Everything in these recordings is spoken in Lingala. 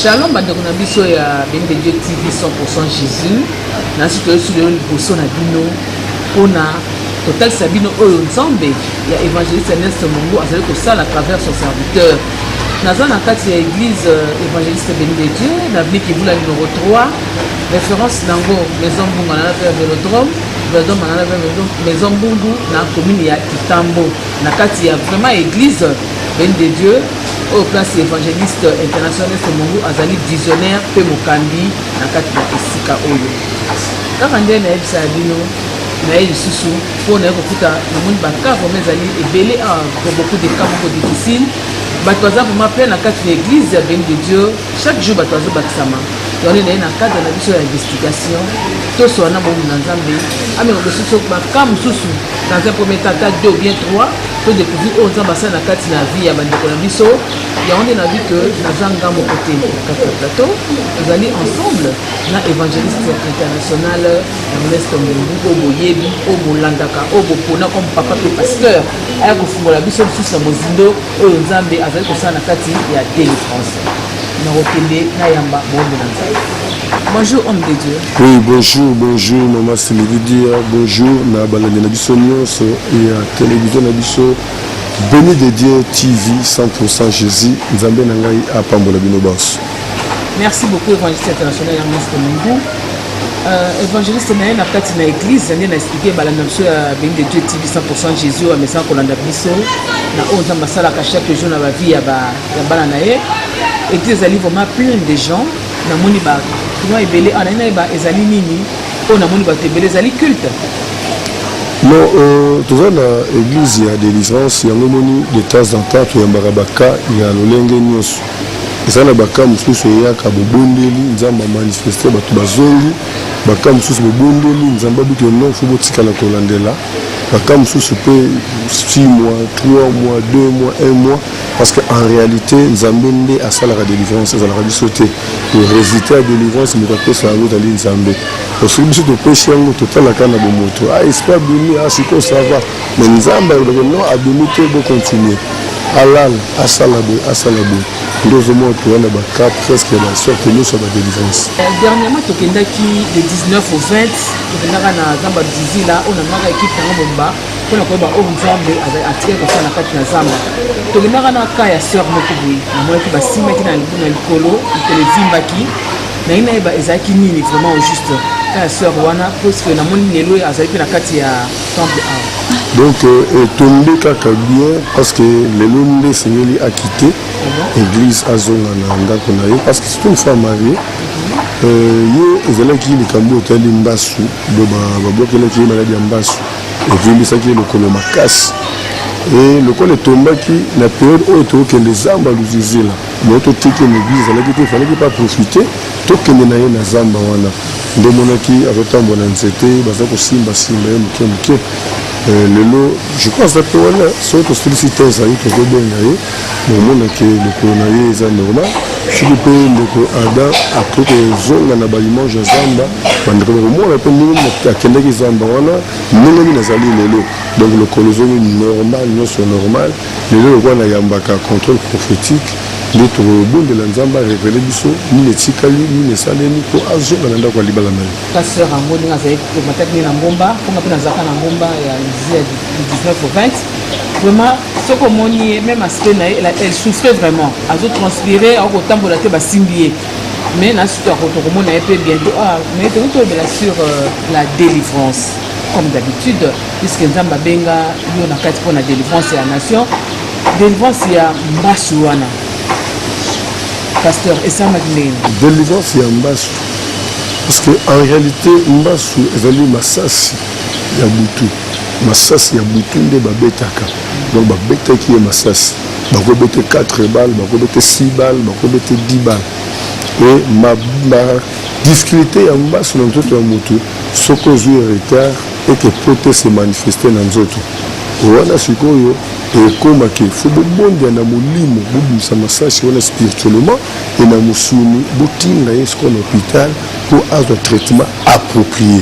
Shalom, bandeko na biso ya Béni de Dieu TV 100% Jésus. Na sito sur le liboso na bino pona total sabino oyo nzambe ya évangéliste Ernest Mongo azali kosala à travers son serviteur. Naza na kati ya église évangéliste Béni de Dieu na avenue Kivula numéro 3, référence nango maison Mbungu na vers Vélodrome, Vélodrome na vers maison Mbungu na commune ya Kitambo. Na kati ya vraiment église Béni de Dieu au place évangéliste international Mongo azali visionnaire pe mokambi na kati ya esika oyo. Kaka nde na ebisa bino na lisusu pona kokuta na moni baka vraiment ezali ebele pour beaucoup de cas difficiles. Bato baza vraiment plein na kati ya église ya Béni de Dieu chaque jour bato bazo bakisama. Donc on est dans cadre de la mission d'investigation. Tout ça on a bon dans Zambie. Mais on peut se baka mususu dans un premier temps 2 ou bien 3 pour découvrir aux ambassades na kati na vie ya bandeko na biso. Ya on est na vie que na zanga mo côté kati plateau nous allons ensemble na évangéliste international Ernest Mongo au boyebi au bolandaka au bopona comme papa et pasteur aya kofungola biso mususu na mozindo oyo Nzambe azali kosala na kati ya délivrance. Bonjour homme de Dieu. Oui, bonjour maman Sylvie, bonjour na balade na biso nyonso et à télévision na biso Béni de Dieu TV 100% Jésus Nzambe na ngai apambola bino baso. Merci beaucoup évangéliste international Ernest Mongo. Évangéliste na kati na église ndé na expliquer balade na biso ya Béni de Dieu TV 100% Jésus a message kolanda biso na onza masala ka chaque jour na ba vie ya bana na ye. Église ali vraiment plein de gens na moni ba kuma ebele ana ba ezali nini o na moni ba tebele ezali culte. Non toujours na église ya délivrance yango moni de temps en temps to yambaka baka ya lolenge nyonso ezana baka mususu yaka bobondeli nzamba manifester bato bazongi baka mususu bobondeli nzamba buto non fo botikala kolandela baka mususu pe 6 mois 3 mois 2 mois 1 mois parce qu'en réalité Nzambe nde asala la délivrance ezalaka biso te le résultat ya délivrance moto apesa yango ezali Nzambe soki biso topesi yango totalaka na bomoto espoir abimi siko ça va mais Nzambe alobaki non abimi te bocontinue alala asala boye ndozomona towana baka presque la sorte nyonso ya badélivrance. Dernièrement tokendaki de 19 au 20 tokendaka na zamba dizila oyo namaka équipe yango bomba mpona koyeba oyo Nzambe atike kosala na kati na zamba tokendaka na ka ya sœur moko boye namonaki basimbaki na likolo evimbaki naye nayeba ezalaki nini vraiment au juste ka ya sœur wana puisque namoni lelo azali mpe na kati ya temple awa. Donc tombé kaka bien parce que lelo nde sengeli akite église azonga na ndako na ye parce que c'est une femme mariée ye ezalaki likambo otali mbasu do babokelaki ye maladi ya mbasu evimbisaki ye lokolo makasi et lokolo etombaki na période oyo tokende zamba luzizila me totiki na église ezalaki te efalaki pas profiter tokende na ye na zamba wana nde monaki azotambola nzete baza kosimbasimba ye moke lelo je pense que voilà soit to solliciter ça y to benga ye momonaki lokolo na ye eza normal soki mpe ndeko ada akoki kozonga na baimage ya zamba bandeko komona mpe ndenge akendaki zamba wana ndenge nini azali lelo donc lokolo ezongi normal nyonso normal lelo lokola nayambaka contrôle prophétique nde tokobondela Nzambe arevele biso nini etikali nini esalemi mpo azonga na ndako ya libala na ye. Pasteur yango ndenge azali mataki na ngomba mponga mpe nazalaka na ngomba ya 19 au 20 vraiment soki omoni même aspect na ye elle souffrait vraiment azotranspiré akotambola te basimbi ye mais na surtout tokomona ye mpe bientôt mais tokoki toyebela sur la délivrance comme d'habitude puisque Nzambe abenga yo na kati mpo na délivrance ya nation délivrance ya mbasu wana pasteur esamaki ndenge délivrance ya mbasu parce que en réalité mbasu ezali masasi ya butu masasi ya butu nde babetaka donc babetaki ye masasi bakobete 4 balles bakobete 6 balles bakobete 10 balles et ma difficulté ya mbasu na nzoto ya motu soki ozwi retard eke pote se manifeste na nzoto wana sikoyo ekomaki fo bobondia na molimo bobimisa masasi wana spirituellement et na mosuni botinga ye sikoyo na hôpital mpo azwa traitement approprié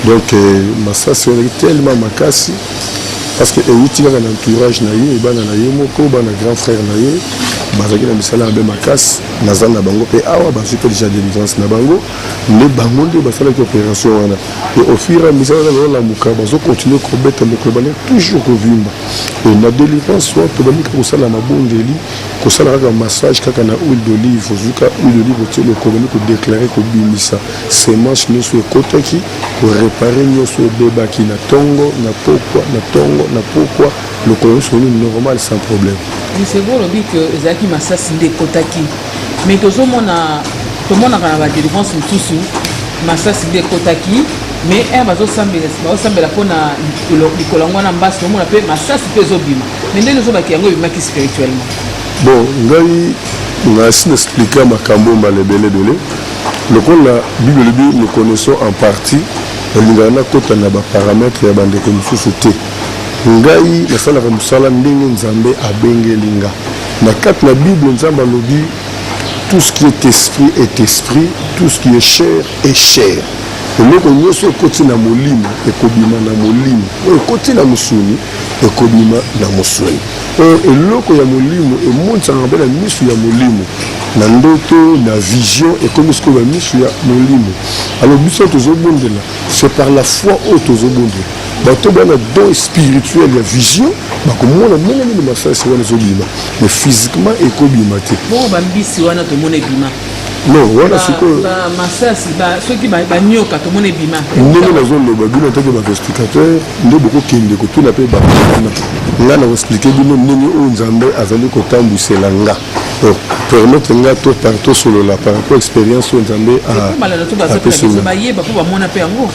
Donc masasi on est tellement makasi parce que euti kaka na entourage na ye ebana na ye moko bana grand frère na ye bazaki na misala ya be makasi naza na bango mpe awa bazwi mpe déjà délivrance na bango nde bango nde basalaki opération wana et au fur et à mesure bazolamuka bazocontinue kobeta mokolo bale toujours kovimba e na délivrance wana tobandika kosala mabondeli kosala kaka massage kaka na huile d'olive ozuka huile d'olive otie lokolo bandi kodeklare kobimisa semence nyonso ekotaki korepare nyonso ebebaki na tongo na pokwa na tongo na pokwa lokolo nyonso oni normal sans problème. C'est bon le dit que ezalaki masasi nde ekotaki mais tomonaka na badélivrance mosusu masasi nde ekotaki mais bazosambela mpona likolo yango wana mbasi omona mpe masasi mpe ezobima mais ndenge ezobaki yango ebimaki spirituellement. Bon ngai nasi naexplika makambo mbala ebele ebele lokola bible elobi nous connaissons en partie nalingaka nakota na baparamètre ya bandeko mosusu te ngai nasalaka mosala ndenge nzambe abengeli nga na kati na bible nzambe alobi tout ce qui est esprit tout ce qui est chair eloko nyonso ekoti na molimo ekobima na molimo oyo ekoti na mosuni ekobima na mosuni oyo eloko ya molimo emonisaka mpe na miso ya molimo na ndoto na vision ekomi sikoyo bamiso ya molimo alors biso tozobondela c'est par la foi oyo tozobondela bato bana don spirituel ya vision bakomona ndenge nini masasi wana ezobima mais physiquement ekobima te bongo bambisi wana tomona ebima non wana sikoyo masasi soki banyoka tomona ebima ndenge nazoloba bino ntake baexplicateur nde bokokende kotuna mpe bakona nga na koexplike bino ndenge oyo nzambe azali kotambwisela nga permettre nga to par tosolola par rapport expérience oyo nzambe apesonga yango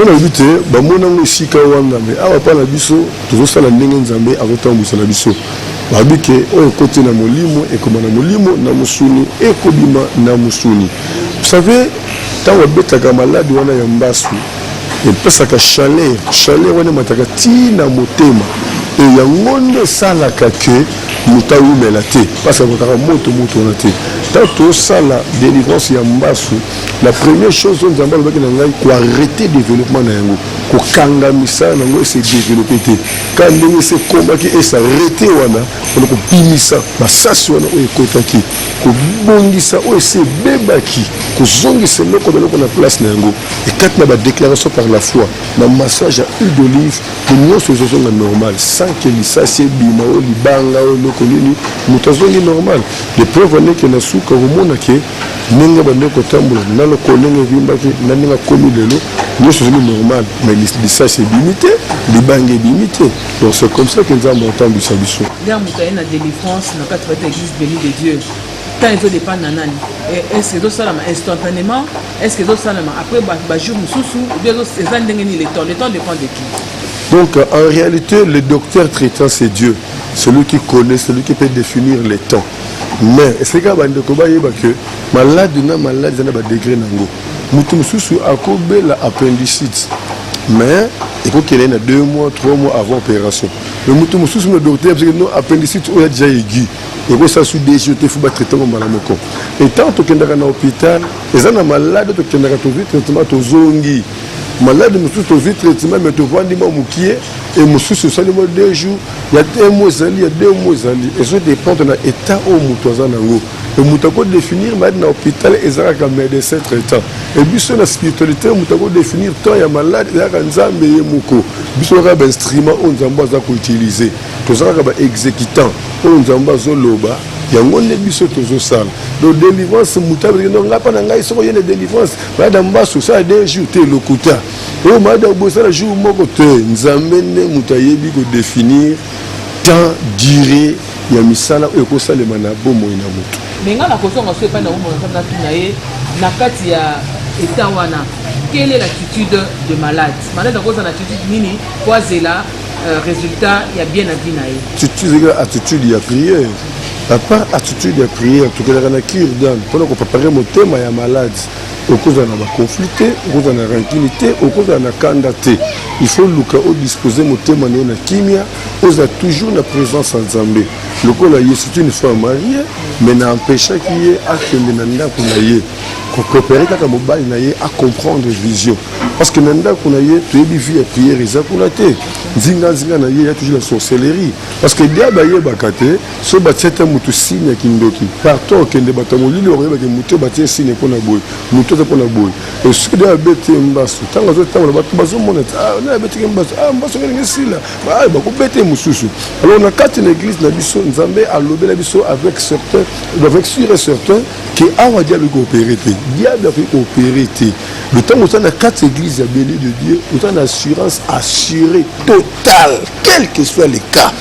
nalobi te bamonango esika wana me awa mpa na biso tozosala ndenge nzambe azotambwisela biso babi ke oyo ekoti na molimo ekoma na molimo na mosuni ekobima na mosuni. Vous savez ntango abetaka maladi wana ya mbasu epesaka chaleur wana emataka ntina motema e yango nde esalaka ke moto awumela te parce akotaka moto wana te ntango tosala délivrance ya mbasu la première chose oyo nzambe alobaki na ngai koarrete développement na yango kokangamisa yango ese développe te ka ndenge ese ekomaki esarrete wana wana kobimisa masasi wana oyo ekotaki kobongisa oyo ese ebebaki kozongisa eloko na place na yango ekati na badéclaration par la foi na massage ya huile d'olive nyonso ezozonga normal sans ke lisasi ebima oyo libanga oyo eloko nini moto azongi normal le preuve aneke na suka komona ke ndenge bandeko kotambola na lokolo ndenge evimbaki na ndenge akomi lelo nyonso ezongi normal mais lisasi ebimi te libanga ebimi te donc c'est comme ça que nzambe atambwisa biso nde moto aye na délivrance na kati bata église béni de Dieu tant ezodépendre na nani est-ce que ezosalama instantanément est-ce que ezosalama après bajour mosusu eza ndenge nini le temps dépend de qui. Donc en réalité le docteur traitant c'est Dieu, celui qui connaît, celui qui peut définir les temps. Mais c'est quand bandeko bayeba que malade na degré nango mutu mususu akobela appendicite mais il faut qu'il ait 2 mois 3 mois avant opération. Le mutu mususu le docteur parce que non appendicite on a déjà aigu et que ça sous déjà te faut traiter comme malamoko et tant que kendaka na hôpital et na malade to kendaka to vite traitement to zongi malade mususu to vite traitement mais to vandi ma mukie et mususu seulement 2 jours il y a 1 mois il y a 2 mois et ça dépend de l'état au mutu zanango et mutu ko définir malade na hôpital ezaka comme médecin traitant et biso na spiritualité mutu ko définir temps ya malade ezaka nzambe ye moko biso ka ba instrument on nzambe za ko utiliser to zaka ba exécutant on nzambe zoloba yango ne biso tozosala donc délivrance mutabe no ngapa na ngai soko yene délivrance bada mbaso ça 2 jours te lokuta o mada bosala jour moko te nzambe ne mutayebi ko définir temps durée ya misala e ko salema na bomo ina mutu menga na kosonga so epa na bomo na tunaye na kati ya état wana quelle est l'attitude de malade à cause de l'attitude nini kwazela résultat ya bien na vie na ye attitude ya prière. À part attitude de prière, tout cas, on a cure d'âme. Pendant qu'on prépare mon thème, il y a malade. Au cause de la conflit, au cause de la rancunité, au cause de la candidaté. il faut luka au disposer motema na kimia oza toujours la présence en Zambé. Le col c'est une femme mariée mais n'empêche qu'il y ait à nanda kunaye ko coopérer kaka mobile naye à comprendre vision parce que nanda kunaye tu es vie à prière izakulate zinga naye ya toujours la sorcellerie parce que diaba ye bakate so bateta mutu signe kindoki partout kende batamoli le reba ke mutu batie signe pona boy mutu ta pona boy et ce que bete mbasu tanga zo tanga batu bazo mona na bete mbasu mbasu ngene sila ba ko bete mususu alors on a quatre l'église na biso nzambe a lobé la biso avec certains avec sûr et certain que awa diable coopérer diable a coopérer le temps où on a quatre églises à béni de Dieu autant d'assurance assurée totale quel que soit le cas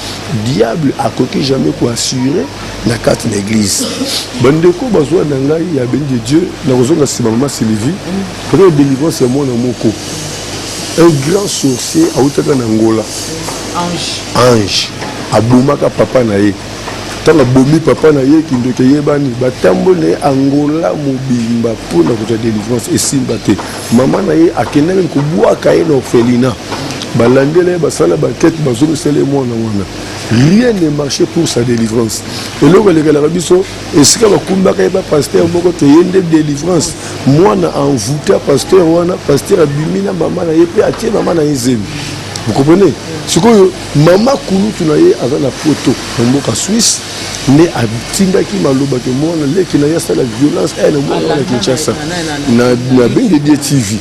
diable a coquille jamais pour assurer la quatre l'église bandeko bazwa na ngai ya béni de Dieu na kozonga sima mama Sylvie pour délivrance c'est mon moko un grand sorcier a utaka na Angola ange abumaka papa na ye tanga bomi papa na ye kindoke yebani batambole Angola mobimba pour la côté délivrance et simbate maman na ye akendaki ko bwaka ye na orphelinat balandele basala bakete bazongisele mwana wana rien ne marchait pour sa délivrance et là le gars biso et ce que bakumbaka ye ba pasteur moko te yende délivrance mwana envoûté pasteur wana pasteur abimina maman na ye pe atie maman na yezemi. Vous comprenez? Ce que maman Kouloutou naye avec la photo en mboka Suisse mais a tindaki maloba que moi na qui na yasa la violence elle moi na Kinshasa na bengi de TV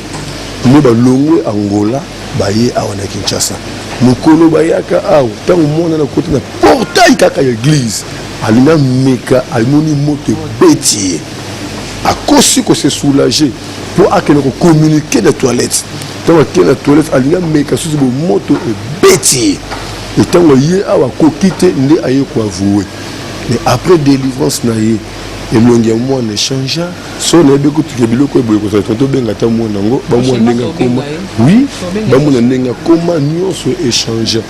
ne ba longwe Angola ba ye a na Kinshasa mukolo bayaka aw tant mona na côté na portail kaka ya église alina meka almoni moto bêtier a kosi ko se soulager pour akene ko communiquer des toilettes. Tant que la toilette a l'ina mais qu'à moto bêtier et tant que y a quitter ne aille quoi avouer mais après délivrance naïe et longue moi ne change son ebe ko tukebilo ko boye ko tonto benga ta mo nango ba mo ndenga koma oui ba mo ndenga koma nyonso échanger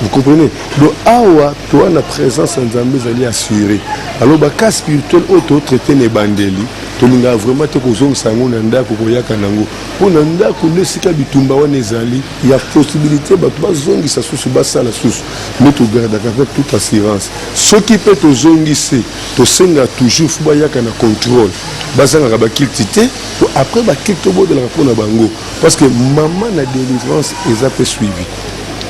vous comprenez donc awa toi la présence en Zambie allait assurer alors ba cas spirituel auto traiter les bandeli tolinga vraiment te kozong sango na ndako koyaka nango po na ndako nesika bitumba wana ezali ya possibilité bato bazongisa susu basala susu mais to garde avec toute assurance ce qui peut te zongise to senga toujours bayaka na contrôle bazanga ba kiltité pour après ba kilto bo de la pona bango parce que maman na délivrance les a fait suivi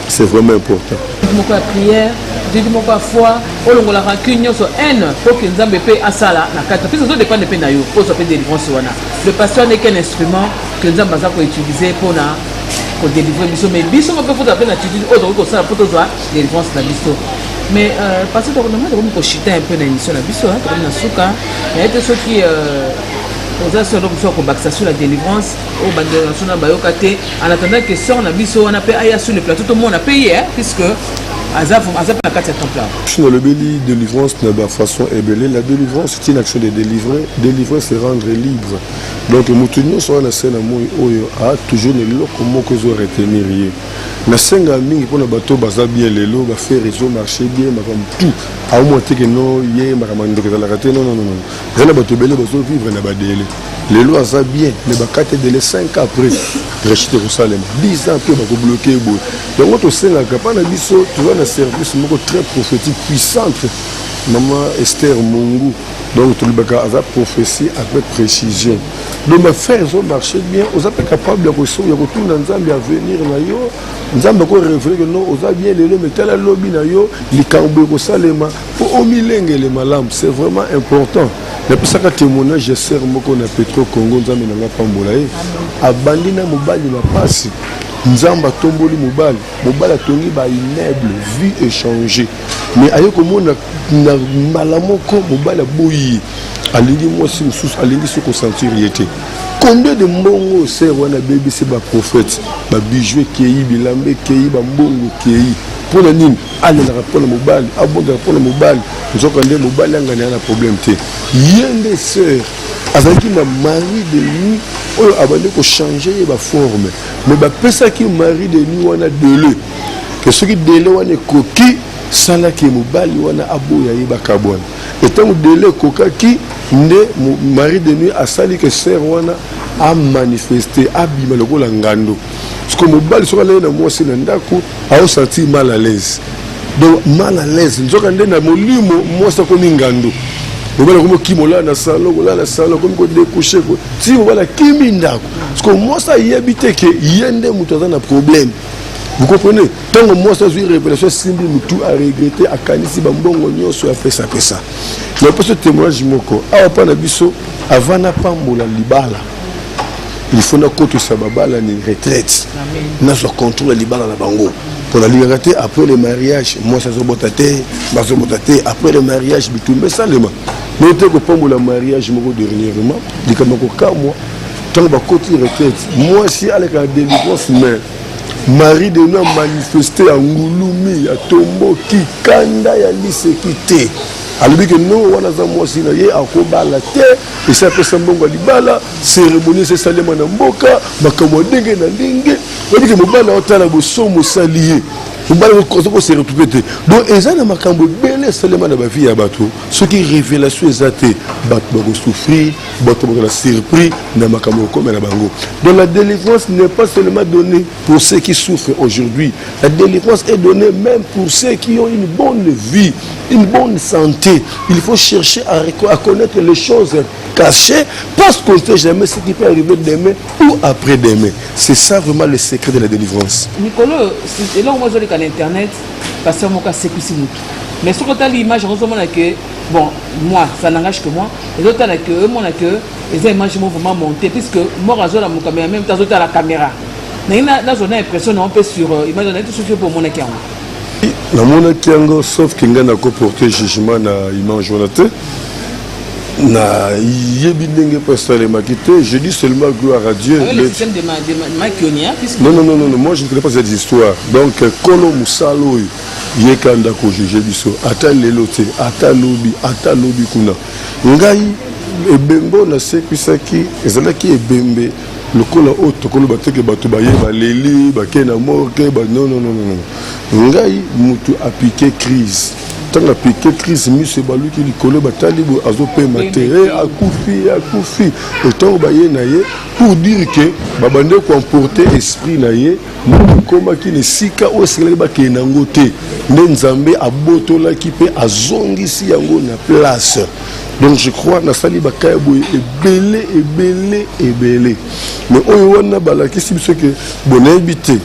c'est vraiment important mon prière je dis mon foi au long la rancune sur haine pour que nzambe pe asala na kata puis ça dépend de pe na yo pour ça peut délivrance wana le pasteur n'est qu'un instrument que nzambe a ko utiliser pour na ko délivrer biso mais biso on peut faire appel na utiliser autre ko ça pour toi délivrance na biso mais parce que on a chité un peu dans l'émission la biso hein comme na suka il y a des ceux qui aux assureurs qui sur la délivrance au bandeur national bayokate en attendant que sort na biso on a payé sur le plateau tout le monde a payé puisque azap na kati ya temple dans le béli délivrance na ba façon ebelé la délivrance c'est une action de délivrer c'est rendre libre donc mutunyo so na scène moi oyo a toujours ne loko moko zo retenir ye na senga mingi pona bato baza bien lelo ba faire réseau marché bien ma comme tout a moins que non ye ma comme ndoko la raté non zala bato belé bazo vivre na ba délai lelo aza bien mais ba kate délai 5 ans après rejeter au Salem 10 ans après ba ko bloquer boy donc to senga kapana biso tu vois na service moko très prophétique puissante maman Esther Mungu donc tout le baka a prophétie avec précision donc ma frère ils ont marché bien ils êtes capable de recevoir il y a tout dans Nzambe à venir na yo Nzambe ko révéler que non ils ont bien les mais tel lobby na yo likambo ko salema pour omilenge les malam c'est vraiment important mais pour ça que témoignage je sers moko na Petro Congo Nzambe na pambola abandi na mobali na pasi Nzamba tomboli mobali atongi ba immeuble vie échangée mais ayo komona na malamoko mobali boyi alingi mwasi mususu alingi se consentir yete combien de mbongo sert wana bébé c'est ba prophète ba bijou kei bilambe kei ba mbongo kei pona nini ale na rapona mobali abonda rapona mobali nzoka nde mobali ngana na problème te yende sœur azaki na mari de nuit oyo abandi ko changer ba forme mais ba pesa ki mari de nuit wana délai que ce qui délai wana koki sala ke mobali wana aboya yebaka bwana etango dele kokaki nde mari de nuit asali ke sœur wana a manifesté abima lokola ngando parce que mobali soka lena mwasi na ndako a sentir mal à l'aise donc mal à l'aise nzoka nde na molimo mwasi akomi ngando mobali akomi kimola na salon komi kodécoucher ko si mobali akimi ndako parce que mwasi ayebi te ke ye nde moto aza na problème. Vous comprenez? Tant que moi, ça, j'ai révélation, simbi, tout a regretté, à Kanisi, Bambongo, Nyoso, a fait ça. Mais pour ce témoignage, Moko, avant n'a pas la libala. Il faut na côté sababala ni retraite. N'a soit contrôle la libala na bango. Pour la liberté, après le mariage, moi, ça se botate, après le mariage, bitumbe salema. Mais tant que pas la mariage, Moko, dernièrement, dit que Moko, moi, tant que côté retraite, moi, si à la délivrance, mais. Marie de nous a manifesté à Ngouloumi, à Tomboki, Kanda, ya Lisekite. Alors que nous, on a aussi à Kobala terre, et ça peut s'embonga libala, cérémonie, c'est salé manamboka, bakamodenge na lingue. On dit que Mobala a la bosomo salié. Mobala se retrouver. Donc, ils ont un cambo belé seulement dans la vie à bateau. Ce qui révélation exacte, bateau souffrir, bateau la surpris, dans ma cambo comme la bango. Donc, la délivrance n'est pas seulement donnée pour ceux qui souffrent aujourd'hui. La délivrance est donnée même pour ceux qui ont une bonne vie, une bonne santé. Il faut chercher à connaître les choses cachées parce qu'on ne sait jamais ce qui peut arriver demain ou après-demain. C'est ça vraiment le secret de la délivrance. Nicolas, et là, moi, je dis qu'à l'internet, parce que moi, c'est plus mais sur l'image, on se que, bon, moi, ça n'engage que moi, et l'autre, les images vont vraiment monter, puisque moi, je la caméra, même temps, la caméra. Là, j'ai l'impression qu'on peut sur image, on a tout ce pour mon écran. Na mona kiango sauf que ngana ko porter jugement na image jonate na yebi ndenge pasteur makité je dis seulement gloire à Dieu le système de Makionia puisque non moi je ne connais pas cette histoire donc kolo musalo yekanda ko juger biso ata lelote ata lobi kuna ngai ebembo na sekwisaki ezalaki ebembe lokola autre kolo bateke bato baye baleli bakena morgue non ngai mutu a piqué crise tant a piqué crise monsieur balu ki likolo batali bo azope matériel akufi et tant baye naye pour dire que babande comporter esprit naye koma ki ne sika o sekele ba ke nango te nzambe abotola ki pe azongisi yango na place. Donc je crois na sali bakaya boye ebele mais oyo wana balakisi biso ke bona habité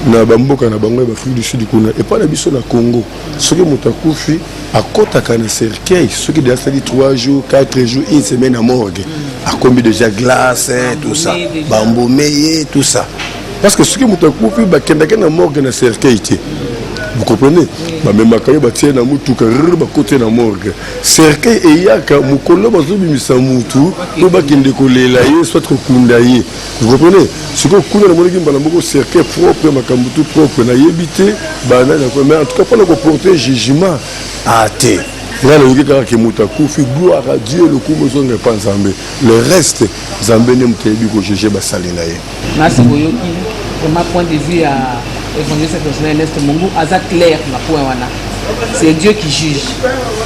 na bamboka na bango ba Afrique du Sud kuna et pas na biso na Congo ce que mutakufi akotaka na cercueil ce qui déjà sali 3 jours 4 jours une semaine à morgue a combi déjà glace tout ça bambomé tout ça parce que ce que mutakufi bakendaka na morgue na cercueil te. Vous comprenez? Même quand il y a un mutuka, côté na morgue. Cercueil et yaka mukolo bazobi misamutu, to bakinde kolela ye soit kundaye. Vous comprenez? Ce que kuna na moleki mbala moko cercueil propre makambutu propre na yebité, bana mais en tout cas pas le porter jugement à te. Là le yaka ke mutakufi gloire à Dieu le kumo zonga pas nzambe. Le reste nzambe ne mtebi ko juger basali na ye. Merci boyoki. De ma point de vue à évangéliste personnel Ernest Mungu aza clair na point wana c'est Dieu qui juge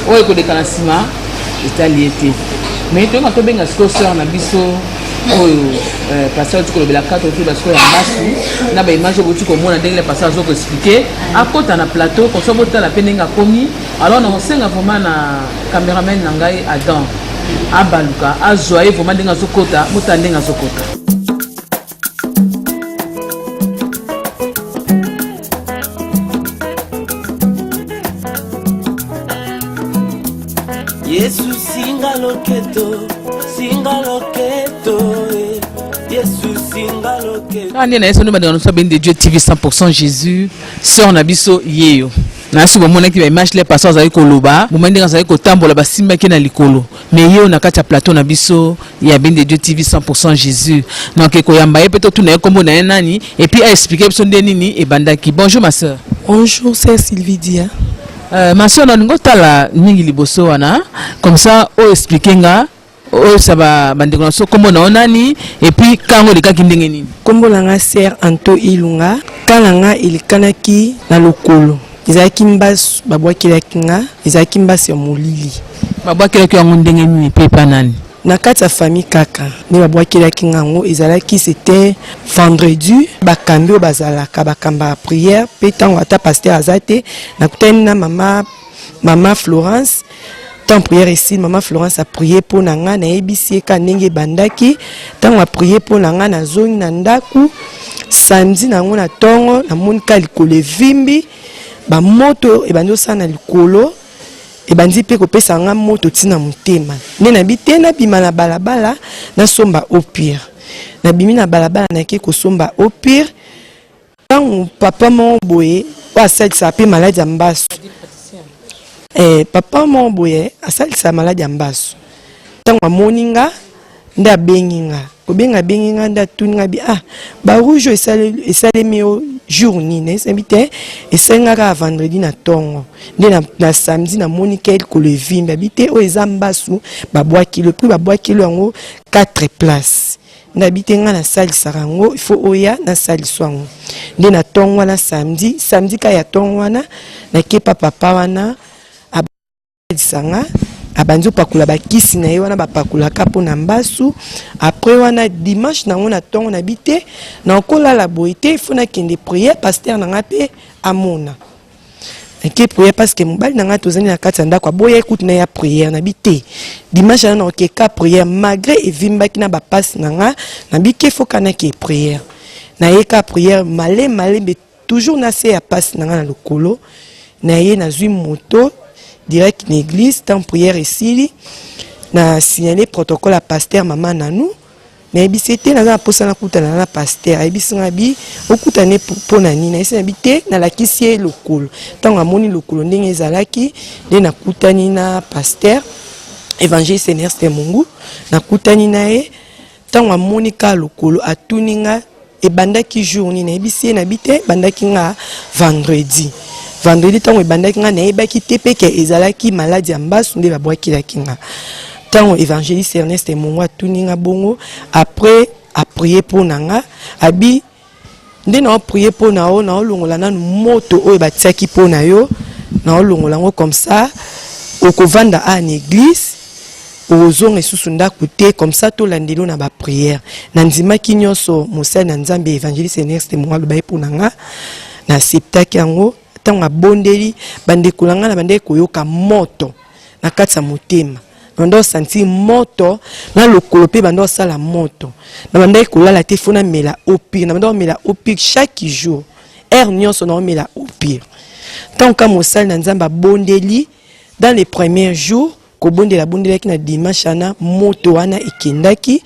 oyo ko déclassement est lié mais to quand benga sœur na biso oyo pasteur tu ko bela 4 autour parce que ya masu na ba image botu ko mona ndenge le pasteur zo ko expliquer à côté na plateau ko so bota la penenga komi alors na senga vraiment na cameraman na ngai Adam abaluka azoye vraiment ndenge zo kota mutandenge zo kota. Yesu singa loketo Yesu singa loketo Andi na yeso no bandana so ben de Dieu TV 100% Jésus sœur na biso yeyo na so bomona ki ba image les pasteurs za ko loba bomende nga za ko tambola ba simba ki na likolo mais yeyo na kati ya plateau na biso ya ben de Dieu TV 100% Jésus donc ko yamba ye peut-être na kombo na nani et puis a expliquer biso ndenini e bandaki. Bonjour ma sœur. Bonjour, c'est Sylvie Dia. Ma soeur on ngotala ningi liboso wana comme ça o expliquer nga o saba bandeko na so kombo na onani et puis kango de kakindenge nini kombo langa Sœur Anto Ilunga kalanga ilikanaki na lokolo ezalaki mbasu babwakelaki nga ezalaki mbasu ya molili babwakelaki yango ndenge nini pe pa nani na kati ya famille kaka nde babwakelaki nga yango ezalaki c'était vendredi bakambi oyo bazalaka bakamba ya prière mpe ntango ata paster aza te nakutani na mama Florence tant prière ici maman Florence a prié pour nanga na ebisi ka ndenge bandaki tant a prié pour nanga na zone na ndaku samedi nango na tongo na monika likolo vimbi ba moto e bando sana likolo e bandi pe kopesa nga moto tina mutema ne na bitena bima na balabala na somba au pire na bimi na balabala na ke ko somba au pire tant papa mon boye wa sa pe malade ambaso papa mon boye asalisa malade ya mbaso tango amoninga nda benginga kobenga benginga nda tuninga bi ba rouge esalemi o jour nini esambite esengaka vendredi na tongo nde na samedi na monika el ko le vimba bite o ezambasu babwaki le prix babwaki le yango 4 places nda bitenga na salisa rango il faut oya na saliso yango nde na tongo na samedi ka ya tongo wana na kepa papa wana sanga abanzo pakula bakisi na ye wana bapakula kapo na mbasu après wana dimanche nango na tongo na bite na kola la boité il faut na kende prière pasteur nanga pe amona eke prière parce que mobali nanga tozani na kati ndako boya écoute na ya prière na bite dimanche na okeka prière malgré evimbaki na bapasi nanga na bike faut kana ke prière na yeka prière malé toujours na se ya passe nanga na lokolo na ye na zui moto direct l'église tant prière ici na signaler protocole à pasteur maman nanou na ebisete na posa na kutana na pasteur ebisinga bi okutane pour nani na esa bité na la kisie lokolo tant amoni lokolo ndenge ezalaki de na kutani na pasteur évangile Ernest Mungu na kutani na e tant amoni ka lokolo atuninga e bandaki journée na ebisie na bité bandaki nga vendredi tango ebandaki nga na yebaki te pe ke ezalaki maladi ya mbasu nde babwakilaki nga tango évangéliste Ernest Mungu atuninga bongo après a prier pour nanga abi nde na prier pour na o na olongola nanu moto oyo batiaki po na yo na olongola ngo comme ça okovanda a en église ozonga esusu ndako te comme ça tolandelo na ba prière na ndimaki nyonso mosali na nzambe évangéliste Ernest Mungu alobai po nanga na septaki yango tango abondeli bandekolanga na bande koyoka moto na kati ya motema bando sentir moto na lokolo pe bando sala moto na bande kolala te fona mela au pire na bando mela au pire chaque jour heure nyonso na mela au pire tant que mosali na nzamba bondeli dans les premiers jours ko bondela bondelaki na dimanche na moto wana ekendaki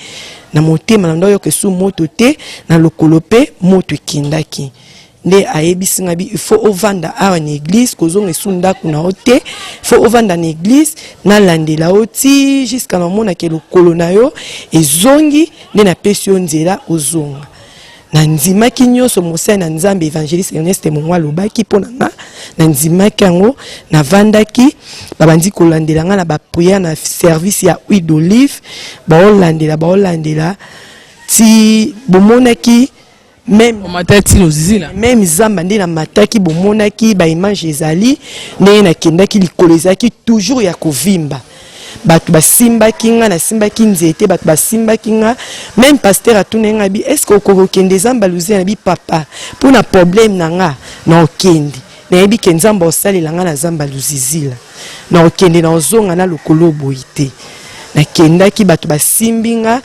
na motema na ndo yo kesu moto te na lokolo pe moto ekendaki nde ayebisinga bi il faut ovanda a en église kozonga esunda kuna ote faut ovanda en église na landela oti jusqu'à na mona ke lokolo na yo ezongi nde na pesi yo nzela ozonga na nzimaki nyonso mosali na nzambe évangéliste Ernest Mungu alobaki mpo nanga na nzimaki yango na vandaki babandi kolandela nga na baprière na service ya huile d'olive baolandela ti bomonaki même zamba nde na mataki bomonaki ba image ezali nde na kendaki likolo ezalaki toujours ya kovimba bato basimbaki nga na simbaki nzete bato basimbaki nga même pasteur atunenga bi est-ce que okokende zamba luze na bi papa pour na problème na nga na okende na yebi ke nzamba osalela nga na zamba luzizila na okende na ozonga na lokolo boite na kendaki bato basimbi nga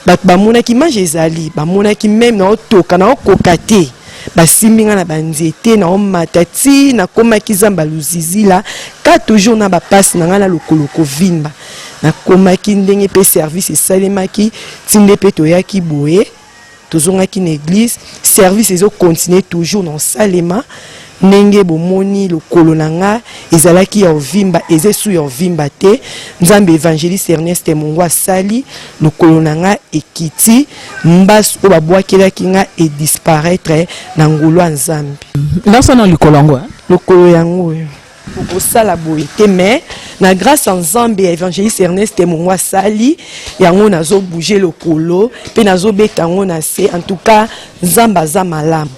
bato bamonaki image ezali bamonaki même na otoka na okokate basimbi nga na banzete na omatati na komaki zamba luzizila ka toujours na bapasi na nga na lokolo kovimba na komaki ndenge pe service esalemaki tinde pe toyaki boye tozongaki na église service ezo continuer toujours na salema ndenge bomoni lokolo na nga ezalaki ya ovimba ezesu ya ovimba te nzambe évangéliste Ernest Mungu asali lokolo na nga ekiti mbasu oyo babwakelaki nga edisparaître na ngolo ya nzambe ndasa na lokolo yango oyo okosala boye te mais na grâce à nzambe ya évangéliste Ernest Mungu asali yango nazo bouger lokolo pe nazo beta yango na se en tout cas nzamba za malamu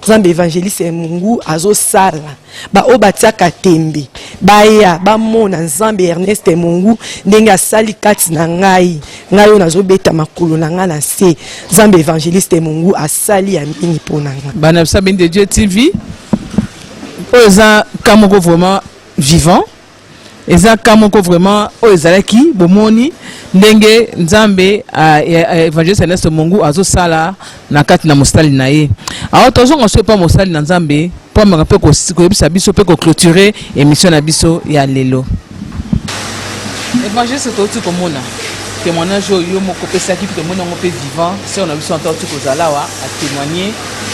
nzambe évangéliste mungu azosala baoyo batiaka tembe baya bamona nzambe Ernest mungu ndenge asali kati na ngai oyo nazobeta makolo na ngai na se nzambe évangéliste mungu asali ya mingi mpona ngai bana bisa Béni de Dieu TV oyo eza ka moko vraiment vivant eza ka moko vraiment oyo ezalaki bomoni ndenge nzambe évangéliste Ernest mungu azosala na kati na mosali na ye alors tozonga so pa mosali na nzambe po maka pe koyebisa biso pe ko clôturer émission na biso ya lelo évangéliste toti komona témoignage oyo moko pesaki pe tomona ngo pe vivant c'est on a biso encore tuko zalawa a témoigner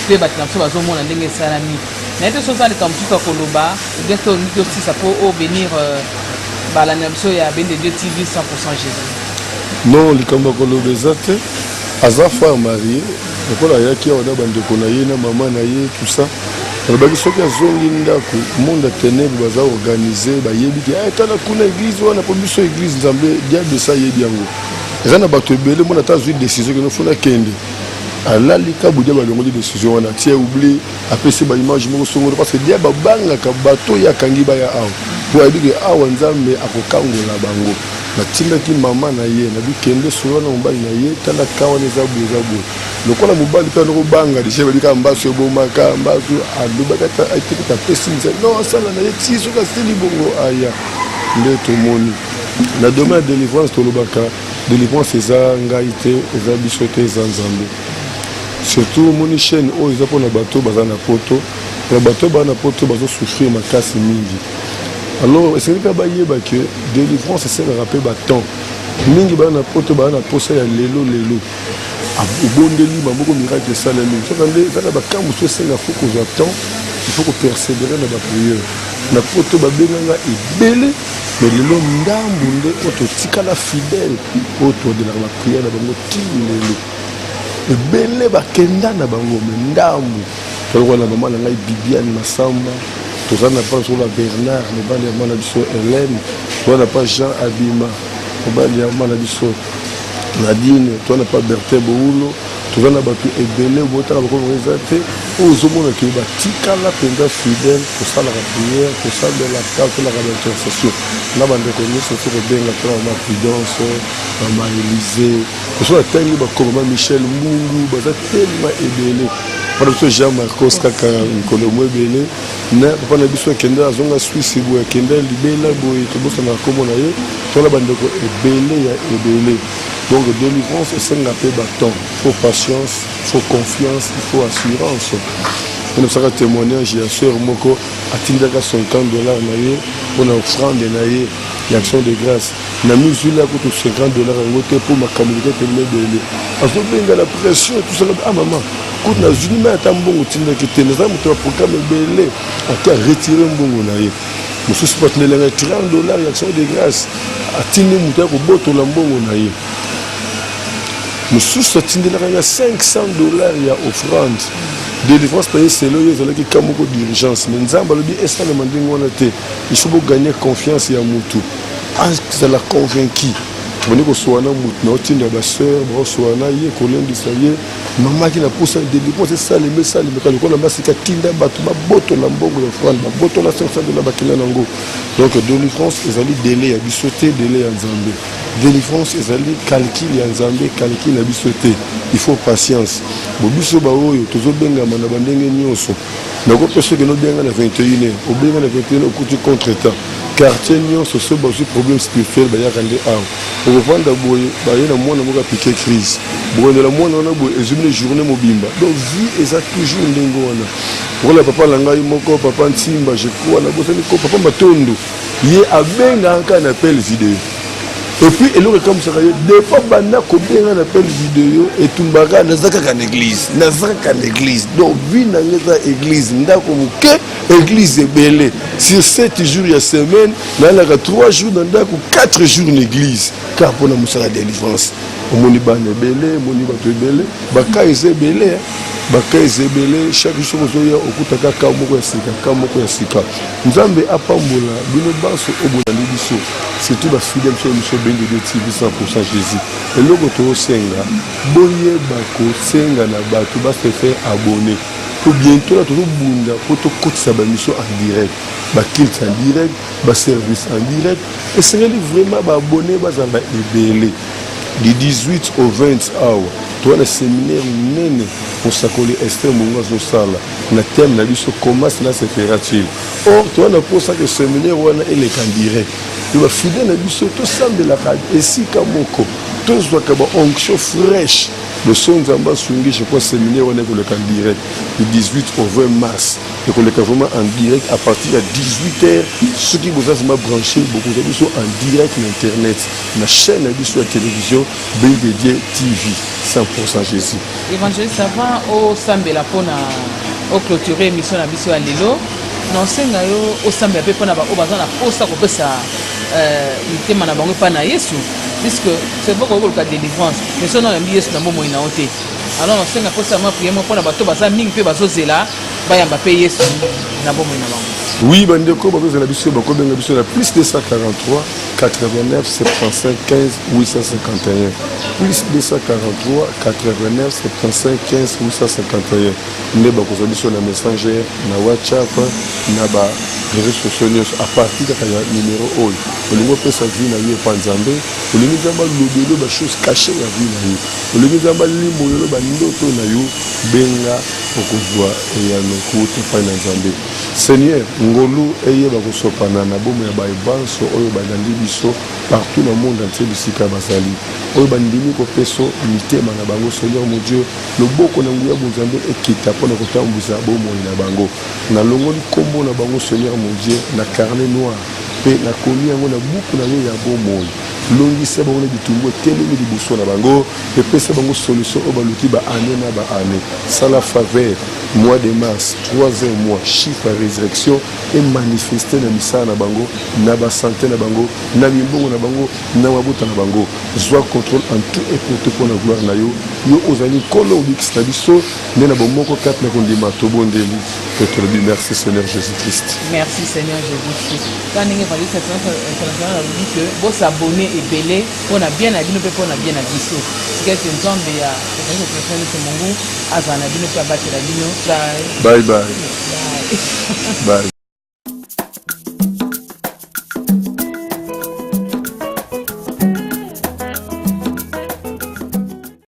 pe batina biso bazomona ndenge salami na ete soza le kamtuka koloba bientôt nous aussi ça peut venir la biso ya Béni de Dieu TV 100% Jésus. Non, les koloba ezate aza frère marié lokola yaki awa na bandeko na ye na mama na ye tout ça alobaki soki azongi ndako monde ténèbre baza organisé bayebi ki tala kuna église wana po biso église nzambe diable ça yebi yango eza na bato ebele mona ta zwi décision ke nofuna kende alalika budia balongoli décision wana tie oublie apesi ba image moko songolo parce que dia babangaka bato ya kangi ba ya awa po ayebiki awa nzambe akokangola bango natindaki mama na ye nabikende solo na mobali na ye tala kawa neza boye lokola mobali pe nokobanga deja babika mbaso ebomaka mbaso alobaka aiteki tapesi nze non asala na ye ti soki asili bongo aya nde tomoni na domaine ya délivrance tolobaka délivrance eza ngai te eza biso te eza nzambe surtout moni chaîne oyo eza mpona bato baza na poto na bato baza na poto bazosouffrir makasi mingi alors esengelika bayeba ke délivrance esengaka mpe batemps mingi baza na poto baza na posa ya lelo obondeli maboko miracle esalemi soka nde ezaka bakambo so esenga fo kozwa temps il faut kopersévérer na bapriere na poto babenganga ebele mais lelo ndambu nde oyo totikala fidèle oyo todelaka bapriere na bango tili lelo ebele bakenda na bango me ndambu tolokola na mama na ngai Bibiane Masamba toza na pa sur la Bernard mobali ya mwana biso Hélène toza na pa Jean Abima mobali ya mwana biso Nadine toza na pa Bertin Boulo toza na bato ebele botala bakolo eza te oyo ozomona ke batikala mpenza fidèle kosalaka prière kosambelaka tolaka baintercession na bandeko nyonso so kobenga tona mama Prudence mama Élysée kosola tangi bakoma mama Michel Mbungu baza telema ebele pana biso Jean Marcos kaka nkolo mo ebele na papa na biso akende azonga Suisse boye akende libela boye tobosana kombo na ye tona bandeko ebele ya ebele. Donc délivrance esenga pe baton, faut patience, faut confiance, il faut assurance. On a fait témoignage ya sœur moko atindaka $50 na ye pour offrande na ye action de grâce na misula ko $50 ngo te pour ma communauté tellement azo benga la pression tout ça ah maman ko na zunima ata mbongo tindaki te na muto programme belé aka retirer mbongo na ye mususu patnelenga $30 action de grâce atindi muto ko botola mbongo na ye mususu atindelaka ya $500 ya offrande délivrance payée c'est là qui kamoko d'urgence mais nzamba lobi esala mandingo wana te il faut gagner confiance ya mutu ça la convaincu boni ko soana mutu na otinda ba sœur ba soana ye kolendisa ye mama qui na poussa délivrance c'est ça les messages mais quand on a masika tinda batu ba boto la mbongo ya offrande ba boto la $500 bakina nango donc délivrance ezali délai ya bisoté délai ya nzambe délivrance ezali calcul ya nzambe calcul na bisoté il faut patience bobiso ba oyo tozobenga na bandenge nyonso nako peso ke no benga na 21 au benga na 21 okuti contre temps quartier nyonso so ba problème spirituel ba yakande aw au vanda boye ba yena mwana moka piquer crise boye la mwana na boye ezumine journée mobimba donc vie eza toujours ndengo wana pour la papa la ngai moko papa ntimba je crois na bosani ko papa matondo ye abenga aka na appel vidéo. Et puis, il y a comme ça, des fois, il y a un appel vidéo et tout le monde a une église. Donc, vu dans l'église, il y a une église belle. Sur 7 jours, il y a semaine, il y a 3 jours, il y a 4 jours d'église. Car pour nous, c'est la délivrance. On est belé, on est belé, baka est belé. Baka ezebele chaque jour ozoya okutaka kamoko ya sika nzambe apambola bino baso obola libiso surtout ba fidèle chez monsieur Béni de Dieu TV 100% Jésus eloko to senga boye bako senga na bato ba se faire abonner pour bientôt là tout bunda pour tout côté ça mission en direct ba kilt en direct ba service en direct et c'est vraiment ba abonné ba zamba ebele du 18 au 20 hours tu as le séminaire nene pour s'accoler Esther Munga Zosala na thème na biso comment cela se fera-t-il. Or tu as pour ça que séminaire wana il est en direct tu vas fidèle na biso to sambe la kad esi kamoko to zwa ka ba onction fraîche le son Zamba Swingi je crois séminaire on est pour le en direct du 18 au 20 mars et qu'on est vraiment en direct à partir de 18h ceux qui vous ont branché beaucoup de sont en direct sur internet la chaîne de la télévision BDD TV 100% Jésus. Évangéliste avant au Sambela pona au clôturer émission na biso à Lelo non senga yo au Sambela pe pona ba o bazana posta ko pesa tema na bango pa na Yesu puisque c'est beaucoup le cas de délivrance mais ça non la Yesu na momo ina ote alors on senga posta ma prière pona bato baza mingi pe bazozela bayamba pe Yesu na momo ina bango. Oui, bandeko bazo la biso bako benga biso la plus 243 89 75 15 851 plus 243 89 75 15 851 ne bako za biso na messenger na WhatsApp na ba réseaux sociaux à partir de la numéro oyo olingo pesa vie na yo panzambe olingo zamba lobelo ba choses cachées ya vie na yo olingo zamba limbo yo ba ndoto na yo benga okozwa ya lokuta pa na nzambe. Seigneur ngolu eye bakosopana na bomo ya baebanso oyo balandi biso partout dans le monde entier bisika bazali oyo bandimi kopeso mitema na bango. Seigneur mon Dieu loboko na nguya bonzambe ekita mpona kotambwisa bomoi na bango na longoli kombo na bango. Seigneur mon Dieu na carnet noir pe na komi yango na buku na yo ya bomoi longisa bango na bitumbu telemi liboso na bango epesa bango solution oyo baluki baane na baane. Sala faveur mois de mars 3e mois chiffre à résurrection et manifesté na misala na bango na ba santé na bango na mimbongo na bango na mabota na bango zwa contrôle en tout et pour tout pour la gloire na yo yo ozali kolo obikisa na biso nde na bomoko kati na kondima tobondeli pe tolobi merci Seigneur Jésus-Christ. Merci Seigneur Jésus-Christ. Quand on va dire cette international on dit que vos abonnés et belé on a bien à bino pe on a bien à biso c'est que nzambe ya c'est que c'est Mungu azana bino pe abatela bino. Bye bye bye. Bye.